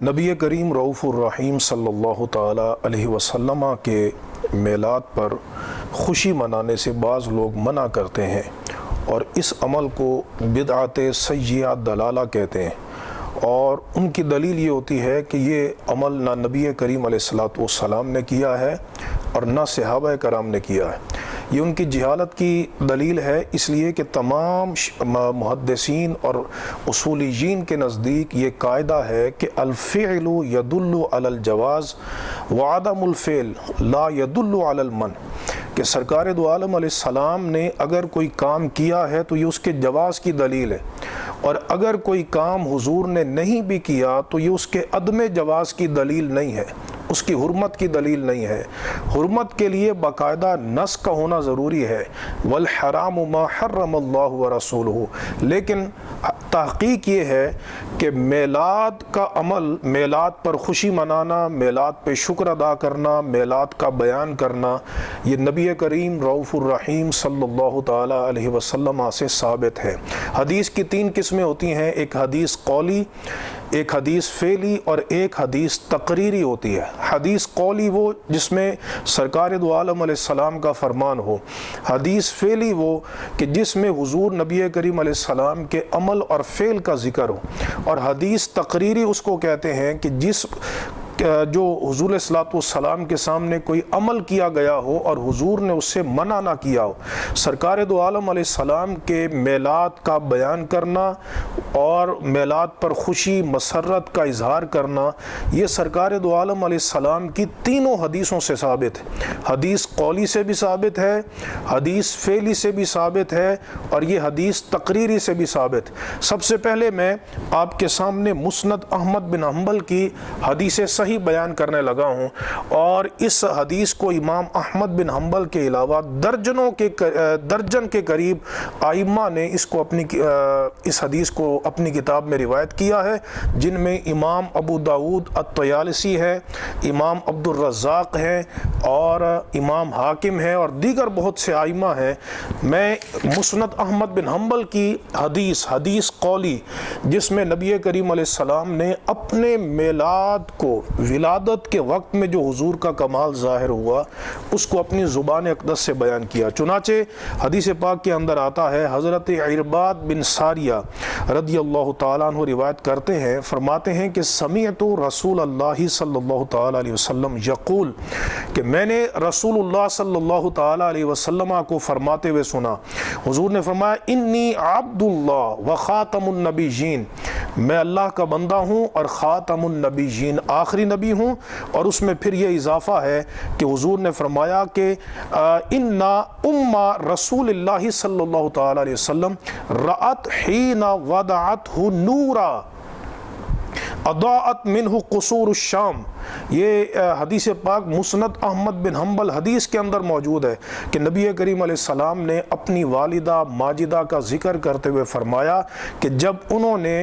نبی کریم رؤوف الرحیم صلی اللہ تعالیٰ علیہ وسلم کے میلاد پر خوشی منانے سے بعض لوگ منع کرتے ہیں اور اس عمل کو بدعت سیئہ دلالہ کہتے ہیں، اور ان کی دلیل یہ ہوتی ہے کہ یہ عمل نہ نبی کریم علیہ الصلوۃ والسلام نے کیا ہے اور نہ صحابہ کرام نے کیا ہے۔ یہ ان کی جہالت کی دلیل ہے، اس لیے کہ تمام محدثین اور اصولیین کے نزدیک یہ قاعدہ ہے کہ الفعل يدل علی الجواز وعدم الفعل لا يدل علی المنع، کہ سرکار دو عالم علیہ السلام نے اگر کوئی کام کیا ہے تو یہ اس کے جواز کی دلیل ہے، اور اگر کوئی کام حضور نے نہیں بھی کیا تو یہ اس کے عدم جواز کی دلیل نہیں ہے، اس کی حرمت کی دلیل نہیں ہے۔ حرمت کے لیے باقاعدہ نص کا ہونا ضروری ہے، والحرام ما حرم اللہ ورسولہ، لیکن تحقیق یہ ہے کہ میلاد کا عمل، میلاد پر خوشی منانا، میلاد پہ شکر ادا کرنا، میلاد کا بیان کرنا، یہ نبی کریم رؤوف الرحیم صلی اللہ تعالیٰ علیہ وسلم سے ثابت ہے۔ حدیث کی تین قسمیں ہوتی ہیں، ایک حدیث قولی، ایک حدیث فعلی اور ایک حدیث تقریری ہوتی ہے۔ حدیث قولی وہ جس میں سرکار دو عالم علیہ السلام کا فرمان ہو، حدیث فعلی وہ کہ جس میں حضور نبی کریم علیہ السلام کے عمل اور فعل کا ذکر ہو، اور حدیث تقریری اس کو کہتے ہیں کہ جو حضور علیہ الصلوۃ والسلام کے سامنے کوئی عمل کیا گیا ہو اور حضور نے اس سے منع نہ کیا ہو۔ سرکار دو عالم علیہ السلام کے میلاد کا بیان کرنا اور میلاد پر خوشی مسرت کا اظہار کرنا، یہ سرکار دو عالم علیہ السلام کی تینوں حدیثوں سے ثابت ہے۔ حدیث قولی سے بھی ثابت ہے، حدیث فعلی سے بھی ثابت ہے، اور یہ حدیث تقریری سے بھی ثابت ہے۔ سب سے پہلے میں آپ کے سامنے مسند احمد بن حنبل کی حدیث صحیح بیان کرنے لگا ہوں، اور اس حدیث کو امام احمد بن حنبل کے علاوہ درجن کے قریب ائمہ نے اس حدیث کو اپنی کتاب میں روایت کیا ہے، جن میں امام ابو داود الطیالسی ہے، امام عبد الرزاق ہے، اور امام حاکم ہے، اور دیگر بہت سے ائمہ ہیں۔ میں مسند احمد بن حنبل کی حدیث قولی، جس میں نبی کریم علیہ السلام نے اپنے میلاد کو، ولادت کے وقت میں جو حضور کا کمال ظاہر ہوا، اس کو اپنی زبان اقدس سے بیان کیا۔ چنانچہ حدیث پاک کے اندر آتا ہے، حضرت عرباد بن ساریہ رضی اللہ تعالیٰ عنہ روایت کرتے ہیں، فرماتے ہیں کہ سمعت رسول اللہ صلی اللہ تعالیٰ علیہ وسلم یقول، کہ میں نے رسول اللہ صلی اللہ تعالیٰ علیہ وسلم کو فرماتے ہوئے سنا۔ حضور نے فرمایا، انی عبد اللہ و خاتم النبیین، میں اللہ کا بندہ ہوں اور خاتم النبیین، آخری نبی ہوں۔ اور اس میں پھر یہ اضافہ ہے کہ حضور نے فرمایا کہ اِنَّ اُمَّ رسول اللہ صلی اللہ تعالیٰ علیہ وسلم رأت حین وضعتہ نورا اضاءت منہ قصور الشام۔ یہ حدیث پاک مسند احمد بن حنبل حدیث کے اندر موجود ہے کہ نبی کریم علیہ السلام نے اپنی والدہ ماجدہ کا ذکر کرتے ہوئے فرمایا کہ جب انہوں نے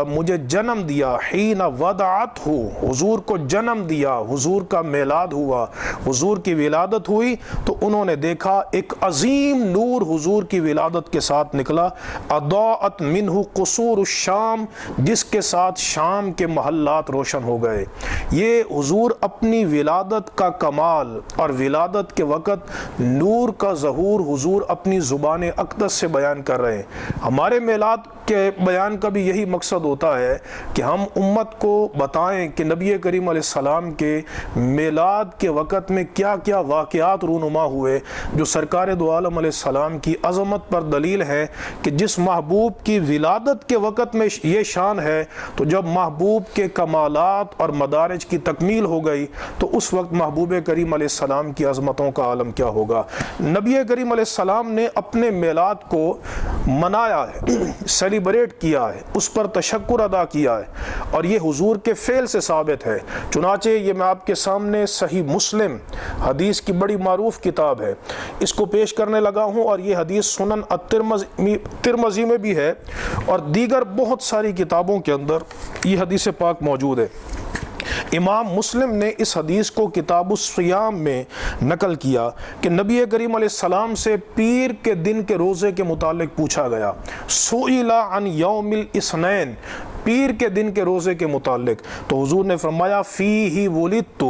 مجھے جنم دیا، حین وضعتہ، حضور کو جنم دیا، حضور کا میلاد ہوا، حضور کی ولادت ہوئی، تو انہوں نے دیکھا ایک عظیم نور حضور کی ولادت کے ساتھ نکلا، اضاءت منہ قصور الشام، جس کے ساتھ شام کے محلات روشن ہو گئے۔ یہ حضور اپنی ولادت کا کمال اور ولادت کے وقت نور کا ظہور حضور اپنی زبان اقدس سے بیان کر رہے ہیں۔ ہمارے میلاد کے بیان کا بھی یہی مقصد ہوتا ہے کہ ہم امت کو بتائیں کہ نبی کریم علیہ السلام کے میلاد کے وقت میں کیا کیا واقعات رونما ہوئے، جو سرکار دو عالم علیہ السلام کی عظمت پر دلیل ہے کہ جس محبوب کی ولادت کے وقت میں یہ شان ہے، تو جب محبوب کے کمالات اور مدارج کی تکمیل ہو گئی تو اس وقت محبوب کریم علیہ السلام کی عظمتوں کا عالم کیا ہوگا۔ نبی کریم علیہ السلام نے اپنے میلاد کو منایا ہے، سیلیبریٹ کیا ہے، اس پر تشکر ادا کیا ہے، اور یہ حضور کے فعل سے ثابت ہے۔ چنانچہ یہ میں آپ کے سامنے صحیح مسلم، حدیث کی بڑی معروف کتاب ہے، اس کو پیش کرنے لگا ہوں، اور یہ حدیث سنن ترمذی میں بھی ہے، اور دیگر بہت ساری کتابوں کے اندر یہ حدیث پاک موجود ہے۔ امام مسلم نے اس حدیث کو کتاب الصیام میں نقل کیا کہ نبی کریم علیہ السلام سے پیر کے دن کے روزے کے متعلق پوچھا گیا، سئل عن یوم الاثنین، پیر کے دن کے روزے کے متعلق، تو حضور نے فرمایا فیہ ولدت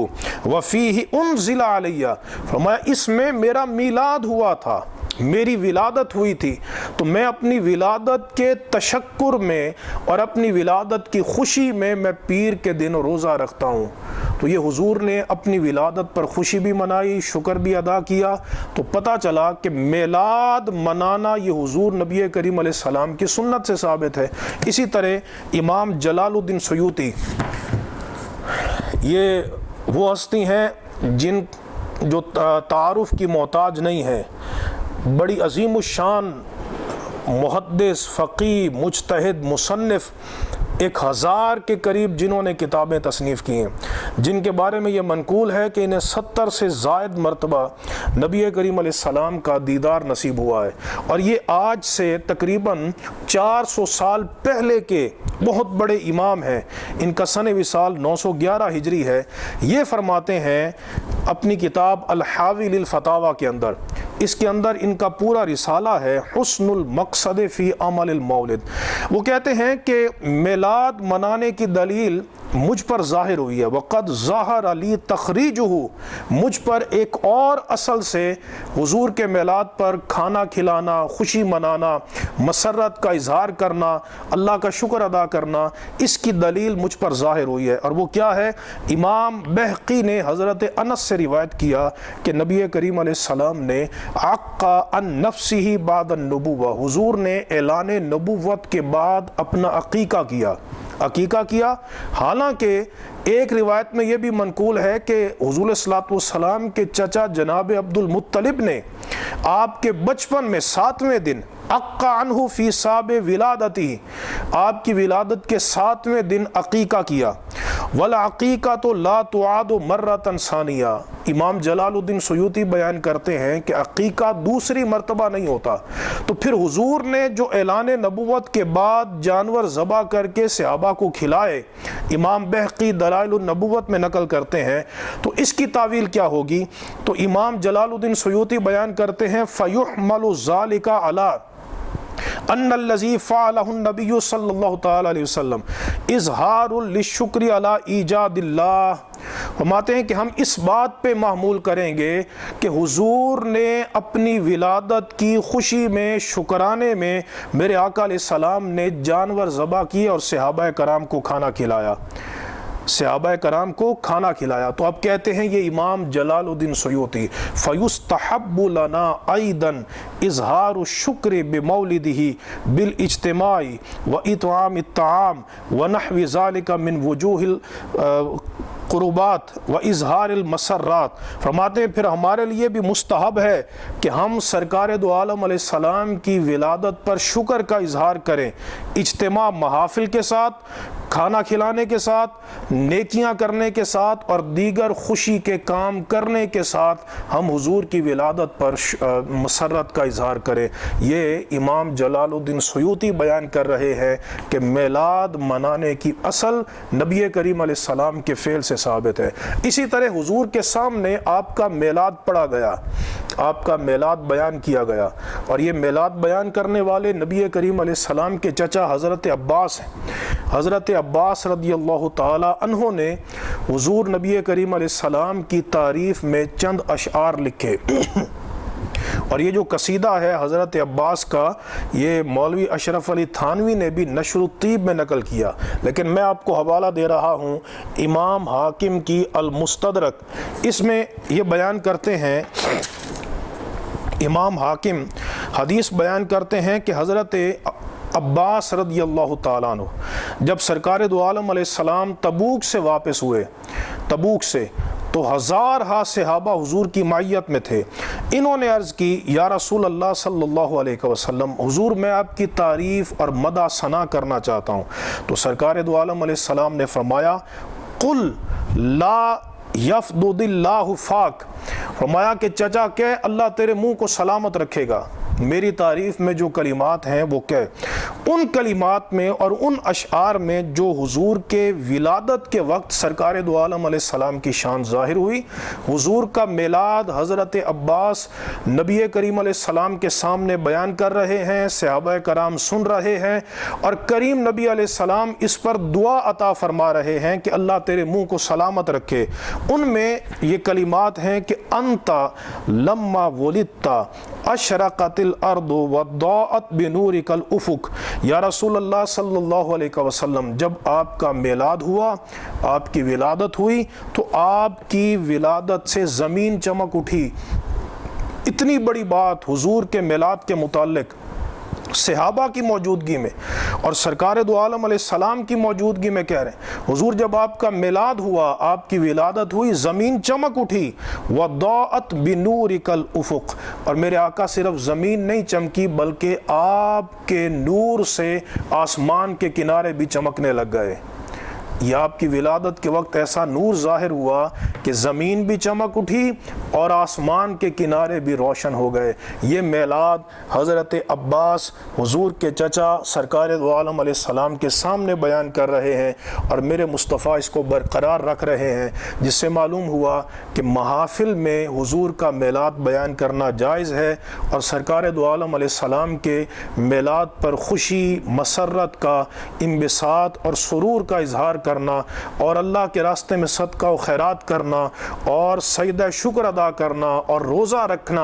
وفیہ انزل علیہ، فرمایا اس میں میرا میلاد ہوا تھا، میری ولادت ہوئی تھی، تو میں اپنی ولادت کے تشکر میں اور اپنی ولادت کی خوشی میں پیر کے دن روزہ رکھتا ہوں۔ تو یہ حضور نے اپنی ولادت پر خوشی بھی منائی، شکر بھی ادا کیا، تو پتہ چلا کہ میلاد منانا یہ حضور نبی کریم علیہ السلام کی سنت سے ثابت ہے۔ اسی طرح امام جلال الدین سیوطی، یہ وہ ہستی ہیں جو تعارف کی محتاج نہیں ہے، بڑی عظیم الشان محدث، فقیہ، مجتہد، مصنف، 1000 کے قریب جنہوں نے کتابیں تصنیف کی ہیں، جن کے بارے میں یہ منقول ہے کہ انہیں 70 سے زائد مرتبہ نبی کریم علیہ السلام کا دیدار نصیب ہوا ہے، اور یہ آج سے تقریباً 400 سال پہلے کے بہت بڑے امام ہیں۔ ان کا سن وصال 911 ہجری ہے۔ یہ فرماتے ہیں اپنی کتاب الحاوی للفتاوی کے اندر، اس کے اندر ان کا پورا رسالہ ہے حسن المقصد فی عمل المولد، وہ کہتے ہیں کہ میلاد منانے کی دلیل مجھ پر ظاہر ہوئی ہے، وقد ظاہر علی تخریجہ، مجھ پر ایک اور اصل سے حضور کے میلاد پر کھانا کھلانا، خوشی منانا، مسرت کا اظہار کرنا، اللہ کا شکر ادا کرنا، اس کی دلیل مجھ پر ظاہر ہوئی ہے۔ اور وہ کیا ہے؟ امام بہقی نے حضرت انس سے روایت کیا کہ نبی کریم علیہ السلام نے عقا عن نفسہ بعد النبوہ، حضور نے اعلان نبوت کے بعد اپنا عقیقہ کیا، حالانکہ ایک روایت میں یہ بھی منقول ہے کہ حضور صلی اللہ علیہ وسلم کے چچا جناب عبد المطلب نے آپ کے بچپن میں 7ویں دن عقا عنہ فی صاب ولادتی، آپ کی ولادت کے 7ویں دن عقیقہ کیا۔ والعقیقۃ لا تعاد مرۃ ثانیہ، امام جلال الدین سیوطی بیان کرتے ہیں کہ عقیقہ دوسری مرتبہ نہیں ہوتا۔ تو پھر حضور نے جو اعلان نبوت کے بعد جانور ذبح کر کے صحابہ کو کھلائے، امام بہقی دلائل النبوت میں نقل کرتے ہیں، تو اس کی تعویل کیا ہوگی؟ تو امام جلال الدین سیوطی بیان کرتے ہیں فَيُحْمَلُ ذَلِكَ عَلَىٰ ان الذی فعلہ النبی صلی اللہ تعالی علیہ وسلم اظہار للشکر علی ایجاد اللہ، فرماتے ہیں کہ ہم اس بات پہ محمول کریں گے کہ حضور نے اپنی ولادت کی خوشی میں، شکرانے میں میرے آقا علیہ السلام نے جانور ذبح کیے اور صحابہ کرام کو کھانا کھلایا، تو آپ کہتے ہیں یہ امام جلال الدین سیوطی فَيُسْتَحَبُّ لَنَا أَيْضًا إِظْهَارُ الشُّكْرِ بِمَوْلِدِهِ بِالْإِجْتِمَاعِ وَإِطْعَامِ الطَّعَامِ وَنَحْوِ ذَلِكَ مِنْ وُجُوهِ قربات و اظہار المسرات، فرماتے ہیں پھر ہمارے لیے بھی مستحب ہے کہ ہم سرکار دو عالم علیہ السلام کی ولادت پر شکر کا اظہار کریں، اجتماع محافل کے ساتھ، کھانا کھلانے کے ساتھ، نیکیاں کرنے کے ساتھ اور دیگر خوشی کے کام کرنے کے ساتھ ہم حضور کی ولادت پر مسرت کا اظہار کریں۔ یہ امام جلال الدین سیوطی بیان کر رہے ہیں کہ میلاد منانے کی اصل نبی کریم علیہ السلام کے فعل سے ثابت ہے۔ اسی طرح حضور کے سامنے آپ کا میلاد پڑھا گیا، آپ کا میلاد بیان کیا گیا، اور یہ میلاد بیان کرنے والے نبی کریم علیہ السلام کے چچا حضرت عباس ہیں۔ حضرت عباس رضی اللہ تعالی عنہ نے حضور نبی کریم علیہ السلام کی تعریف میں چند اشعار لکھے، اور یہ جو قصیدہ ہے حضرت عباس کا، یہ مولوی اشرف علی تھانوی نے بھی نشر الطیب میں نقل کیا، لیکن میں آپ کو حوالہ دے رہا ہوں امام حاکم کی المستدرک، اس میں یہ بیان کرتے ہیں، امام حاکم حدیث بیان کرتے ہیں کہ حضرت عباس رضی اللہ تعالیٰ عنہ جب سرکار دو عالم علیہ السلام تبوک سے واپس ہوئے، تبوک سے، تو 1000 صحابہ حضور کی معیت میں تھے۔ انہوں نے عرض کی یا رسول اللہ صلی اللہ علیہ وسلم، حضور میں آپ کی تعریف اور مدح ثنا کرنا چاہتا ہوں۔ تو سرکار دو عالم علیہ السلام نے فرمایا قل لا یفضد اللہ فاک، فرمایا کہ چچا کہہ اللہ تیرے منہ کو سلامت رکھے گا، میری تعریف میں جو کلمات ہیں وہ کہہ۔ ان کلمات میں اور ان اشعار میں جو حضور کے ولادت کے وقت سرکار دو عالم علیہ السلام کی شان ظاہر ہوئی. حضور کا میلاد حضرت عباس نبی کریم علیہ السلام کے سامنے بیان کر رہے ہیں، صحابہ کرام سن رہے ہیں، اور کریم نبی علیہ السلام اس پر دعا عطا فرما رہے ہیں کہ اللہ تیرے منہ کو سلامت رکھے. ان میں یہ کلمات ہیں کہ انت لما ولدت اشرقت الارض وضاءت بنورک الافق. یا رسول اللہ صلی اللہ علیہ وسلم، جب آپ کا میلاد ہوا، آپ کی ولادت ہوئی، تو آپ کی ولادت سے زمین چمک اٹھی. اتنی بڑی بات حضور کے میلاد کے متعلق صحابہ کی موجودگی میں اور سرکار دو عالم علیہ السلام کی موجودگی میں کہہ رہے ہیں. حضور جب آپ کا میلاد ہوا، آپ کی ولادت ہوئی، زمین چمک اٹھی. وضاءت بنورک الافق. اور میرے آقا صرف زمین نہیں چمکی بلکہ آپ کے نور سے آسمان کے کنارے بھی چمکنے لگ گئے. یہ آپ کی ولادت کے وقت ایسا نور ظاہر ہوا کہ زمین بھی چمک اٹھی اور آسمان کے کنارے بھی روشن ہو گئے. یہ میلاد حضرت عباس حضور کے چچا سرکار دو عالم علیہ السلام کے سامنے بیان کر رہے ہیں، اور میرے مصطفیٰ اس کو برقرار رکھ رہے ہیں، جس سے معلوم ہوا کہ محافل میں حضور کا میلاد بیان کرنا جائز ہے، اور سرکار دو عالم علیہ السلام کے میلاد پر خوشی، مسرت کا، انبساط اور سرور کا اظہار کرنا، اور اللہ کے راستے میں صدقہ و خیرات کرنا، اور سجدہ شکر ادا کرنا، اور روزہ رکھنا،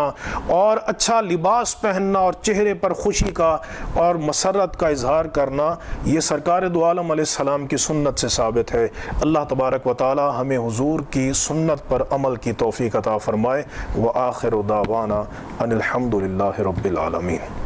اور اچھا لباس پہننا، اور چہرے پر خوشی کا اور مسرت کا اظہار کرنا، یہ سرکار دو عالم علیہ السلام کی سنت سے ثابت ہے. اللہ تبارک و تعالی ہمیں حضور کی سنت پر عمل کی توفیق عطا فرمائے. وآخر دعوانا ان الحمد للہ رب العالمین.